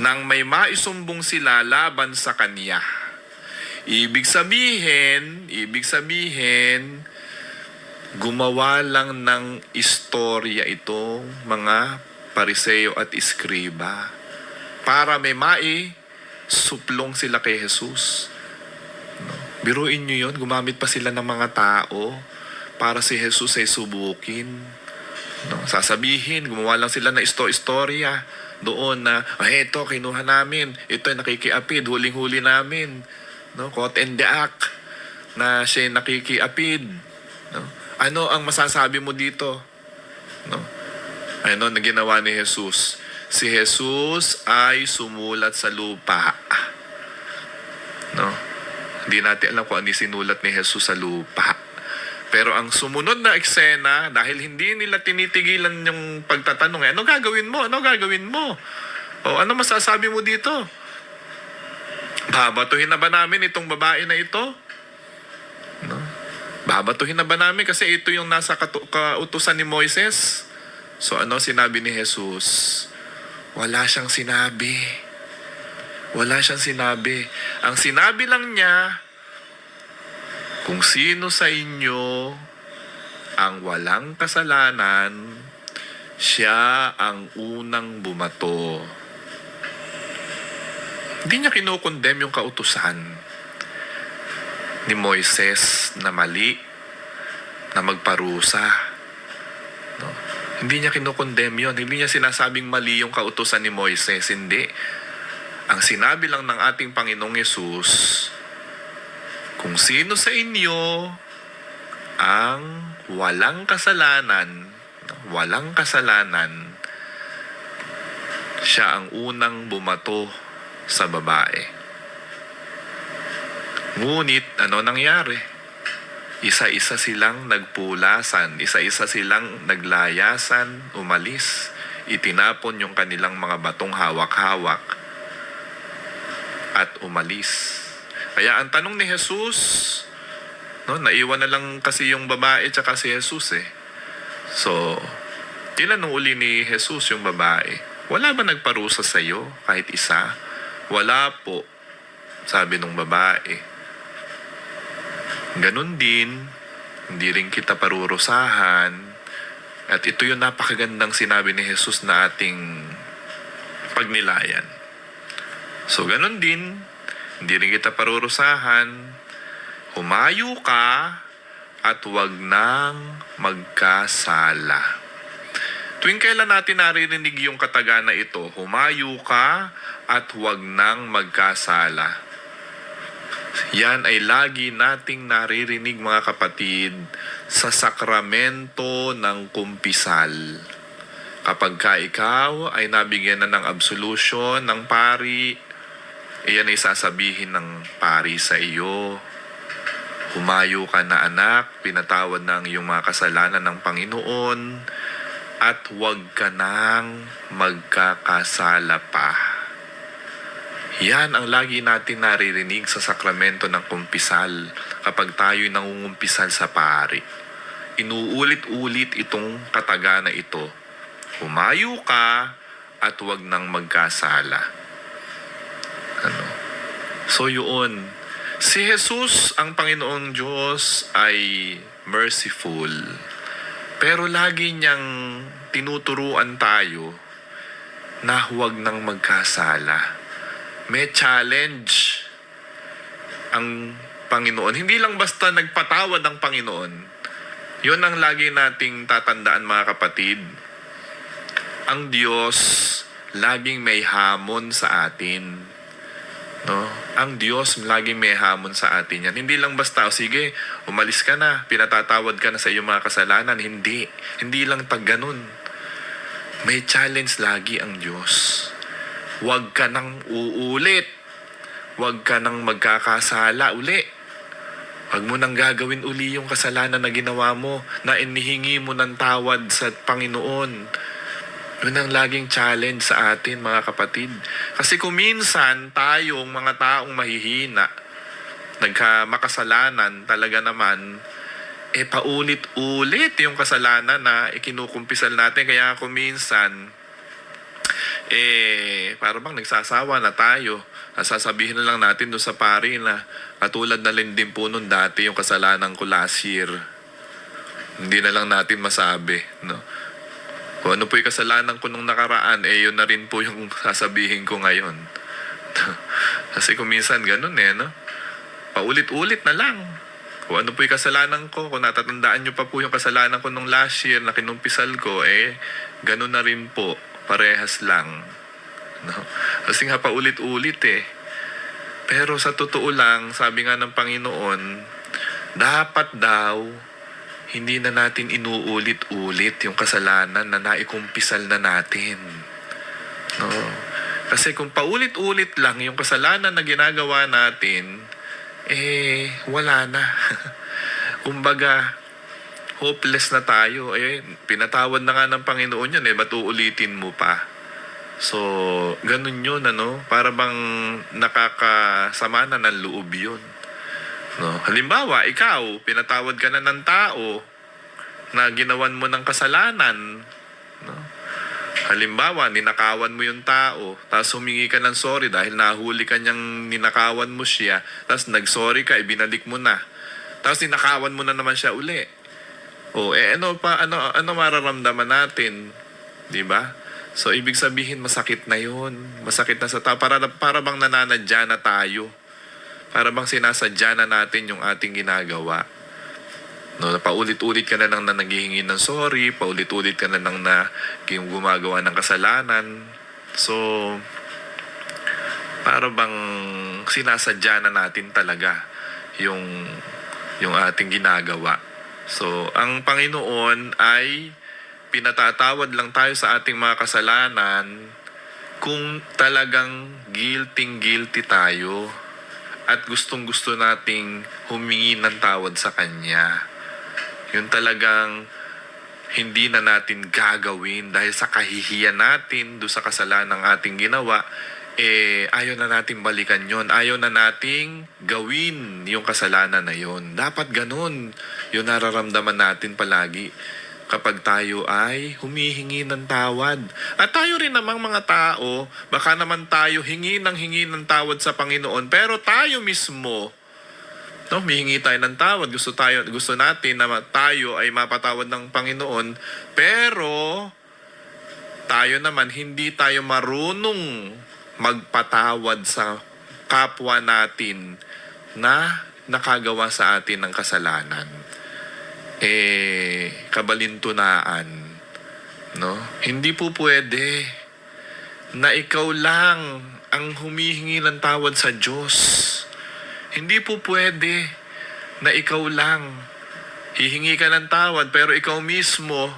nang may maisumbong sila laban sa kanya. Ibig sabihin, gumawa lang ng istorya itong mga pariseo at iskriba para may suplong sila kay Jesus. No? Biruin nyo yun, gumamit pa sila ng mga tao para si Jesus ay subukin. No? Sasabihin, gumawa lang sila na istorya doon na, ito, kinuha namin, ito ay nakikiapid, huling-huli namin. No? Caught in the act na siya nakikiapid. No? Ano ang masasabi mo dito? No? Ano na ginawa ni Jesus? Si Jesus ay sumulat sa lupa. No? Hindi natin alam kung ano sinulat ni Jesus sa lupa. Pero ang sumunod na eksena, dahil hindi nila tinitigilan yung pagtatanong, ano gagawin mo? Ano gagawin mo? O ano masasabi mo dito? Babatuhin na ba namin itong babae na ito? No? Babatuhin na ba namin kasi ito yung nasa kautusan ni Moises? So ano sinabi ni Jesus? Wala siyang sinabi. Wala siyang sinabi. Ang sinabi lang niya, kung sino sa inyo ang walang kasalanan, siya ang unang bumato. Hindi niya kinukondem yung kautusan ni Moises na mali, na magparusa. No? Hindi niya kinukondem yun. Hindi niya sinasabing mali yung kautusan ni Moises. Hindi. Ang sinabi lang ng ating Panginoong Yesus, kung sino sa inyo ang walang kasalanan, siya ang unang bumato sa babae. Ngunit, ano nangyari? Isa-isa silang nagpulasan, isa-isa silang naglayasan, umalis, itinapon yung kanilang mga batong hawak-hawak at umalis. Kaya ang tanong ni Jesus, no, naiwan na lang kasi yung babae tsaka si Jesus eh. So, tinanong uli ni Jesus yung babae, wala ba nagparusa sa iyo kahit isa? Wala po, sabi ng babae. Ganun din, hindi rin kita parurusahan. At ito yung napakagandang sinabi ni Jesus na ating pagnilayan. So, ganun din, hindi rin kita parurusahan. Humayo ka at huwag nang magkasala. Tuwing kailan natin naririnig yung kataga na ito, humayo ka at huwag nang magkasala. Yan ay lagi nating naririnig mga kapatid sa sakramento ng kumpisal. Kapag ka ikaw ay nabigyan na ng absolution ng pari, iyan ay sasabihin ng pari sa iyo. Humayo ka na anak, pinatawad na ang iyong mga kasalanan ng Panginoon, at huwag ka nang magkakasala pa. Yan ang lagi natin naririnig sa sakramento ng kumpisal kapag tayo'y nangungumpisal sa pari. Inuulit-ulit itong kataga na ito. Humayo ka at huwag nang magkasala. So yun, si Jesus ang Panginoong Diyos ay merciful. Pero lagi niyang tinuturuan tayo na huwag nang magkasala. May challenge ang Panginoon. Hindi lang basta nagpatawad ang Panginoon. Yun ang lagi nating tatandaan mga kapatid. Ang Diyos laging may hamon sa atin. No? Ang Diyos laging may hamon sa atin yan. Hindi lang basta, sige, umalis ka na, pinatatawad ka na sa iyong mga kasalanan. Hindi. Hindi lang tag ganun. May challenge lagi ang Diyos. Huwag ka nang uulit. Huwag ka nang magkakasala uli. Huwag mo nang gagawin uli yung kasalanan na ginawa mo, na inihingi mo ng tawad sa Panginoon. Yun ang laging challenge sa atin mga kapatid. Kasi kung minsan tayong mga taong mahihina, makasalanan talaga naman, paulit-ulit yung kasalanan na ikinukumpisal natin. Kaya kung minsan, para bang nagsasawa na tayo. Sasabihin na lang natin doon sa pari na katulad na rin din po nun dati yung kasalanan ko last year. Hindi na lang natin masabi, no? Kung ano po yung kasalanan ko nung nakaraan, yun na rin po yung sasabihin ko ngayon. Kasi kung minsan ganun no? Paulit-ulit na lang. Kung ano po yung kasalanan ko, kung natatandaan nyo pa po yung kasalanan ko nung last year na kinumpisal ko, ganun na rin po. Parehas lang. No? Kasi nga paulit-ulit Pero sa totoo lang, sabi nga ng Panginoon, dapat daw hindi na natin inuulit-ulit yung kasalanan na naikumpisal na natin. No? Kasi kung paulit-ulit lang yung kasalanan na ginagawa natin, wala na. Kumbaga, hopeless na tayo. Pinatawad na nga ng Panginoon yan, ba't uulitin mo pa? So, ganun yun, para bang nakakasama na ng loob yun. No? Halimbawa, ikaw, pinatawad ka na ng tao na ginawan mo ng kasalanan. No? Halimbawa, ninakawan mo yung tao, tapos humingi ka ng sorry dahil nahuli ka niyang ninakawan mo siya, tapos nag-sorry ka, ibinalik mo na. Tapos ninakawan mo na naman siya uli. Ano mararamdaman natin? 'Di ba? So, ibig sabihin, masakit na yun. Masakit na sa tao. Para bang nananadya na tayo. Para bang sinasadya na natin yung ating ginagawa. No, paulit-ulit ka na lang na naghihingi ng sorry, paulit-ulit ka na lang na gumagawa ng kasalanan. So, para bang sinasadya na natin talaga yung ating ginagawa. So, ang Panginoon ay pinatatawad lang tayo sa ating mga kasalanan kung talagang guilty tayo at gustong-gusto nating humingi ng tawad sa Kanya. Yun talagang hindi na natin gagawin dahil sa kahihiyan natin doon sa kasalanan ng ating ginawa, ayaw na natin balikan yon, ayaw na nating gawin yung kasalanan na yon. Dapat ganun yung nararamdaman natin palagi kapag tayo ay humihingi ng tawad. At tayo rin namang mga tao, baka naman tayo hingi ng tawad sa Panginoon, pero tayo mismo, No, humihingi tayo ng tawad. Gusto natin na tayo ay mapatawad ng Panginoon. Pero tayo naman, hindi tayo marunong magpatawad sa kapwa natin na nakagawa sa atin ng kasalanan. Kabalintunaan. No? Hindi po pwede na ikaw lang ang humihingi ng tawad sa Diyos. Hindi po pwede na ikaw lang hihingi ka ng tawad pero ikaw mismo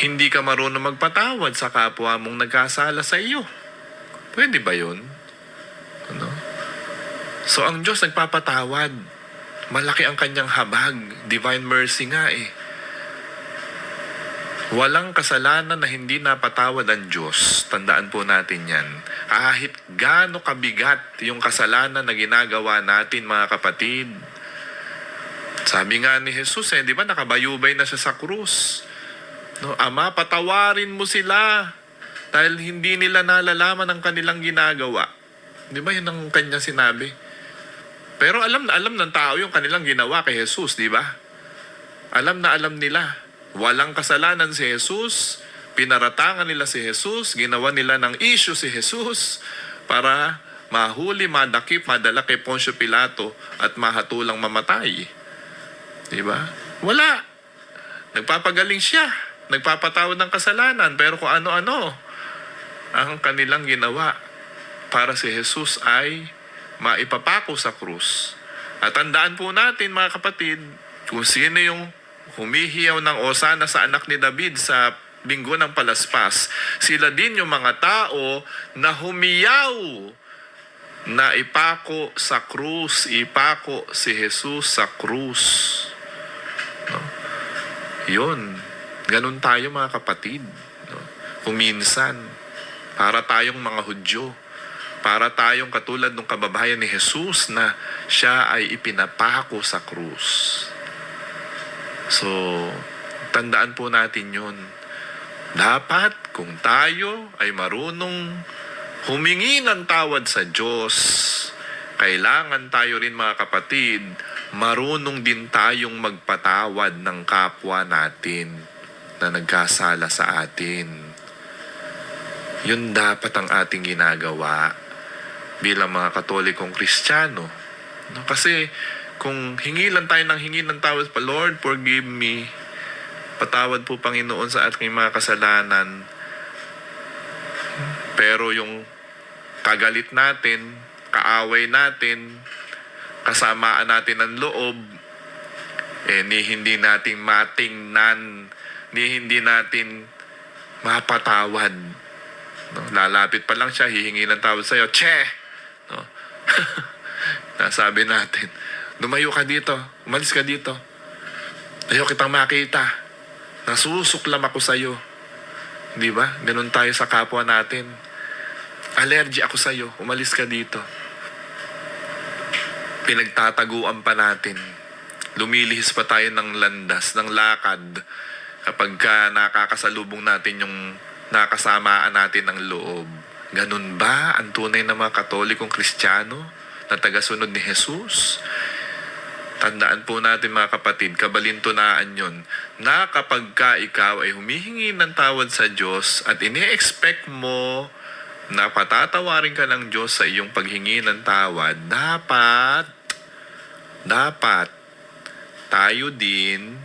hindi ka marunong magpatawad sa kapwa mong nagkasala sa iyo. Pwede ba yun? Ano? So ang Diyos nagpapatawad. Malaki ang kanyang habag. Divine mercy nga eh. Walang kasalanan na hindi napatawad ang Diyos. Tandaan po natin yan. Kahit gaano kabigat yung kasalanan na ginagawa natin, mga kapatid. Sabi nga ni Jesus, di ba nakabayubay na siya sa krus. No, Ama, patawarin mo sila dahil hindi nila nalalaman ang kanilang ginagawa. Di ba yun ang kanya sinabi? Pero alam na alam ng tao yung kanilang ginawa kay Jesus, di ba? Alam na alam nila. Walang kasalanan si Jesus, pinaratangan nila si Jesus, ginawa nila ng issue si Jesus para mahuli, madakip, madala kay Poncio Pilato at mahatulang mamatay. Diba? Wala. Nagpapagaling siya. Nagpapatawad ng kasalanan. Pero kung ano-ano ang kanilang ginawa para si Jesus ay maipapako sa krus. At tandaan po natin, mga kapatid, kung sino yung humihiyaw ng osana sa anak ni David sa Linggo ng Palaspas, sila din yung mga tao na humiyaw na ipako sa krus, ipako si Jesus sa krus. No? Yun. Ganun tayo, mga kapatid. No? Kung minsan, para tayong mga Hudyo, para tayong katulad ng kababayan ni Jesus na siya ay ipinapako sa krus. So, tandaan po natin yun. Dapat kung tayo ay marunong humingi ng tawad sa Diyos, kailangan tayo rin, mga kapatid, marunong din tayong magpatawad ng kapwa natin na nagkasala sa atin. Yun dapat ang ating ginagawa bilang mga Katolikong Kristiyano. No? Kasi kung hingi lang tayo ng tawad pa, Lord, forgive me. Patawad po, Panginoon, sa ating mga kasalanan. Pero yung kagalit natin, kaaway natin, kasamaan natin ng loob, ni hindi natin matingnan, ni hindi natin mapatawad. No? Lalapit pa lang siya, hihingi ng tawad sa'yo, Che! No? Nasabi natin, lumayo ka dito. Umalis ka dito. Ayaw kitang makita. Nasusuklam ako sa'yo. Di ba? Ganun tayo sa kapwa natin. Allergy ako sa'yo. Umalis ka dito. Pinagtataguan pa natin. Lumilihis pa tayo ng landas, ng lakad kapag nakakasalubong natin yung nakasamaan natin ng loob. Ganun ba ang tunay na mga Katolikong Kristiyano na tagasunod ni Jesus? Tandaan po natin, mga kapatid, kabalintunaan yun, na kapag ka ikaw ay humihingi ng tawad sa Diyos at ini-expect mo na patatawarin ka ng Diyos sa iyong paghingi ng tawad, dapat tayo din,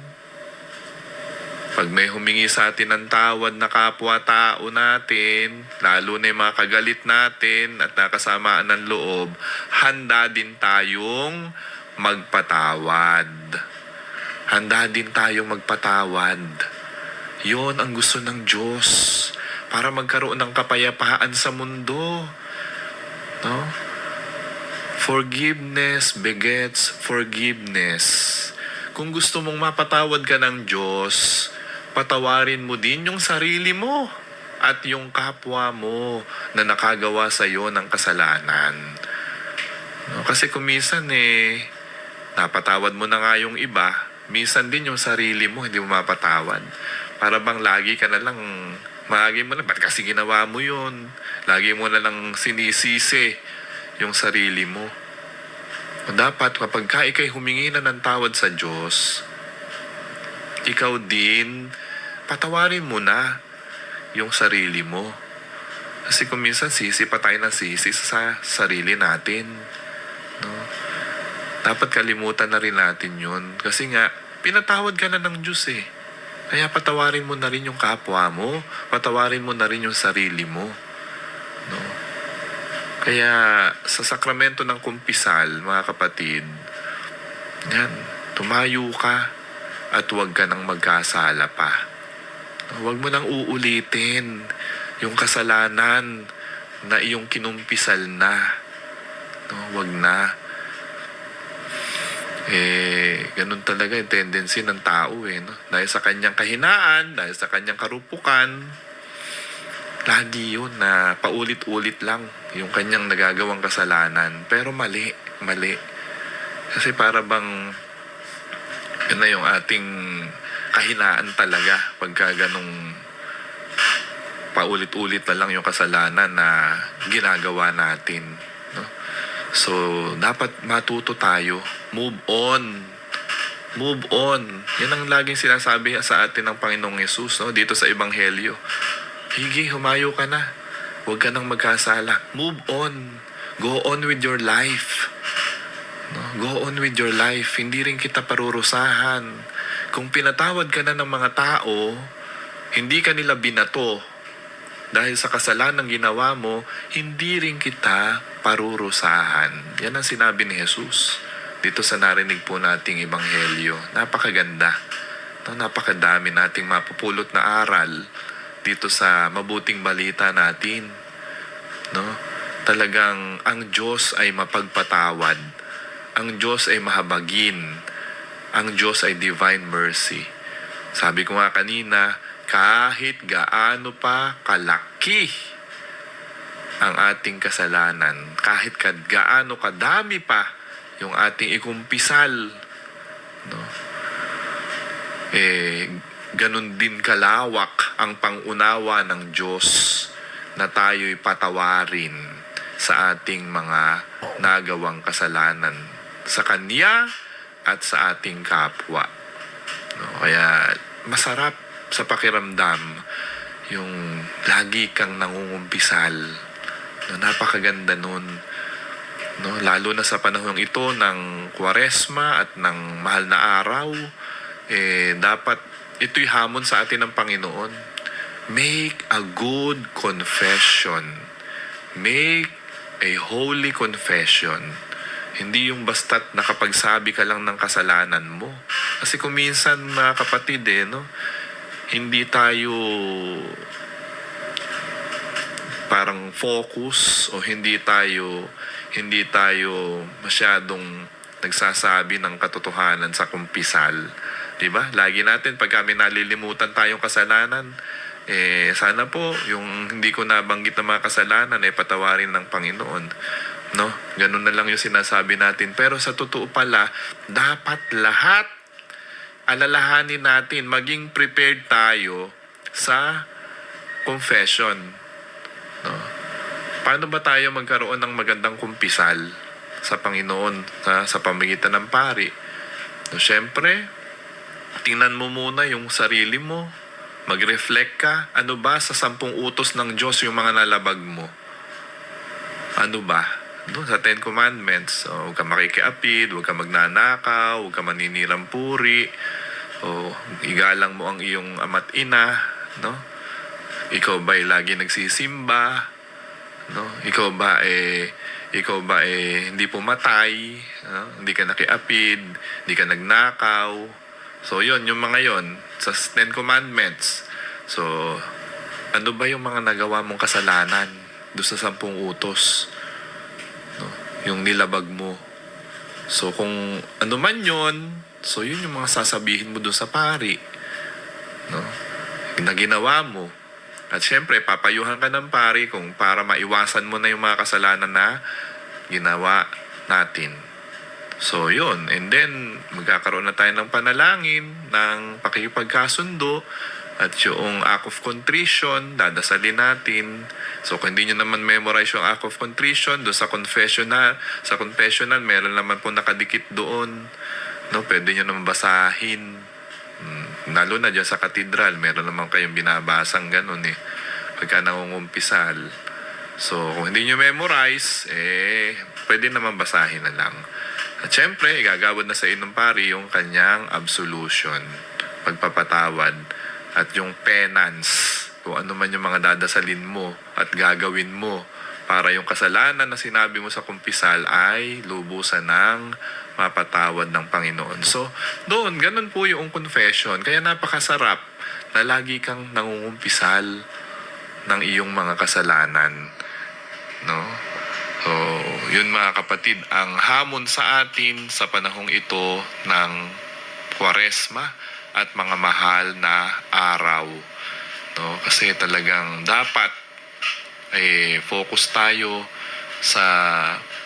pag may humingi sa atin ng tawad na kapwa-tao natin, lalo na yung mga kagalit natin at nakasamaan ng loob, handa din tayong magpatawad. Handa din tayong magpatawad. Yon ang gusto ng Diyos para magkaroon ng kapayapaan sa mundo. No? Forgiveness begets forgiveness. Kung gusto mong mapatawad ka ng Diyos, patawarin mo din yung sarili mo at yung kapwa mo na nakagawa sa iyo ng kasalanan. No? Kasi kung minsan napatawad mo na nga yung iba, minsan din yung sarili mo hindi mo mapatawad. Para bang lagi ka na lang, ba't kasi ginawa mo yun? Lagi mo na lang sinisisi yung sarili mo. Dapat kapag ikay humingi na ng tawad sa Diyos, ikaw din, patawarin mo na yung sarili mo. Kasi kung minsan sisi pa tayo ng sisi sa sarili natin. No? Dapat kalimutan na rin natin yun. Kasi nga, pinatawad ka na ng Diyos eh. Kaya patawarin mo na rin yung kapwa mo. Patawarin mo na rin yung sarili mo. No? Kaya sa sakramento ng kumpisal, mga kapatid, yan, tumayo ka at huwag ka nang magkasala pa. Huwag mo nang uulitin yung kasalanan na iyong kinumpisal na. No, wag na. Ganun talaga yung tendency ng tao no? Dahil sa kanyang kahinaan, dahil sa kanyang karupukan, lagi yun na paulit-ulit lang yung kanyang nagagawang kasalanan. Pero mali. Kasi para bang yun na yung ating kahinaan talaga pagka ganong paulit-ulit na lang yung kasalanan na ginagawa natin. No? So, dapat matuto tayo. Move on. Move on. Yan ang laging sinasabi sa atin ng Panginoong Yesus no? Dito sa Ebanghelyo. Higi, humayo ka na. Huwag ka nang magkasala. Move on. Go on with your life. No? Go on with your life. Hindi rin kita parurusahan. Kung pinatawad ka na ng mga tao, hindi ka nila binato dahil sa kasalanan ginawa mo, hindi rin kita parurusahan. Yan ang sinabi ni Jesus dito sa narinig po nating Ebanghelyo. Napakaganda. No, napakadami nating mapupulot na aral dito sa mabuting balita natin. No? Talagang ang Diyos ay mapagpatawad. Ang Diyos ay mahabagin. Ang Diyos ay divine mercy. Sabi ko nga kanina, kahit gaano pa kalaki ang ating kasalanan, kahit gaano kadami pa yung ating ikumpisal, no? Ganun din kalawak ang pangunawa ng Diyos na tayo'y patawarin sa ating mga nagawang kasalanan sa Kanya at sa ating kapwa. No? Kaya masarap sa pakiramdam yung lagi kang nangungumpisal. No, napakaganda nun. No, lalo na sa panahong ito ng Kwaresma at ng mahal na araw, dapat ito'y hamon sa atin ng Panginoon. Make a good confession. Make a holy confession. Hindi yung basta't nakapagsabi ka lang ng kasalanan mo. Kasi kung minsan, mga kapatid, no, hindi tayo parang focus o hindi tayo masyadong nagsasabi ng katotohanan sa kumpisal. 'Di ba? Lagi natin pag kami nalilimutan tayong kasalanan, sana po yung hindi ko nabanggit na mga kasalanan patawarin ng Panginoon. No? Ganun na lang yung sinasabi natin. Pero sa totoo pala, dapat lahat alalahanin natin, maging prepared tayo sa confession. No? Paano ba tayo magkaroon ng magandang kumpisal sa Panginoon sa pamamagitan ng pari? No, syempre, tingnan mo muna yung sarili mo. Mag-reflect ka. Ano ba sa 10 utos ng Diyos yung mga nalabag mo? Ano ba? Doon sa 10 Commandments, huwag ka makikiapid, huwag ka magnanakaw, huwag ka maninirang puri, o igalang mo ang iyong ama't ina, no? Ikaw ba ay lagi nagsisimba, no? Ikaw ba hindi pumatay, no? Hindi ka nakiapid, hindi ka nagnakaw. So yun, yung mga yon sa 10 Commandments. So ano ba yung mga nagawa mong kasalanan doon sa 10 utos? No? Yung nilabag mo. So kung ano man yun, so yun yung mga sasabihin mo doon sa pari. No? Na ginawa mo. At syempre, papayuhan ka ng pari kung para maiwasan mo na yung mga kasalanan na ginawa natin. So yun. And then, magkakaroon na tayo ng panalangin, ng pakikipagkasundo, At yung act of contrition, dadasalin natin. So kung hindi nyo naman memorize yung act of contrition, doon sa confessional, meron naman po nakadikit doon. No, pwede nyo naman basahin. Lalo na dyan sa katedral, meron naman kayong binabasang ganun eh. Pagka nangungumpisal. So kung hindi nyo memorize, pwede naman basahin na lang. At syempre, igagawad na sa inumpari yung kanyang absolution, pagpapatawad, at yung penance, kung ano man yung mga dadasalin mo at gagawin mo para yung kasalanan na sinabi mo sa kumpisal ay lubusan ng mapatawad ng Panginoon. So, doon, ganun po yung confession. Kaya napakasarap na lagi kang nangungumpisal ng iyong mga kasalanan. No? So, yun mga kapatid, ang hamon sa atin sa panahong ito ng Kwaresma at mga mahal na araw. No? Kasi talagang dapat focus tayo sa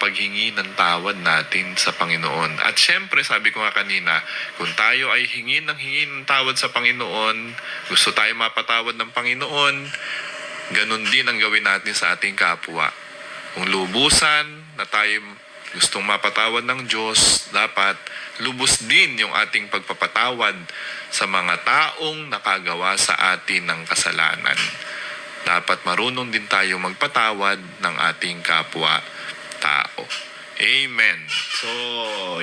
paghingi ng tawad natin sa Panginoon. At syempre, sabi ko nga kanina, kung tayo ay hingi ng tawad sa Panginoon, gusto tayo mapatawad ng Panginoon, ganun din ang gawin natin sa ating kapwa. Kung lubusan na tayo gustong mapatawad ng Diyos, dapat lubos din yung ating pagpapatawad sa mga taong nakagawa sa atin ng kasalanan. Dapat marunong din tayo magpatawad ng ating kapwa-tao. Amen. So,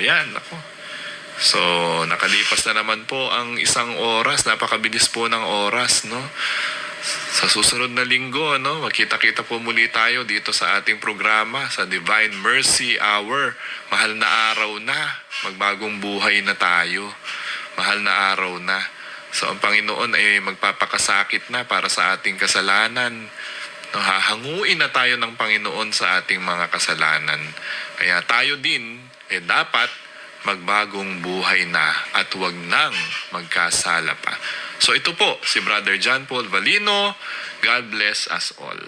yan. Ako. So, nakalipas na naman po ang isang oras. Napakabilis po ng oras, no? Sa susunod na linggo, no, magkita-kita po muli tayo dito sa ating programa, sa Divine Mercy Hour. Mahal na araw na, magbagong buhay na tayo. Mahal na araw na. So, ang Panginoon ay magpapakasakit na para sa ating kasalanan. No, hahanguin na tayo ng Panginoon sa ating mga kasalanan. Kaya tayo din, dapat magbagong buhay na at huwag nang magkasala pa. So ito po, si Brother John Paul Valino. God bless us all.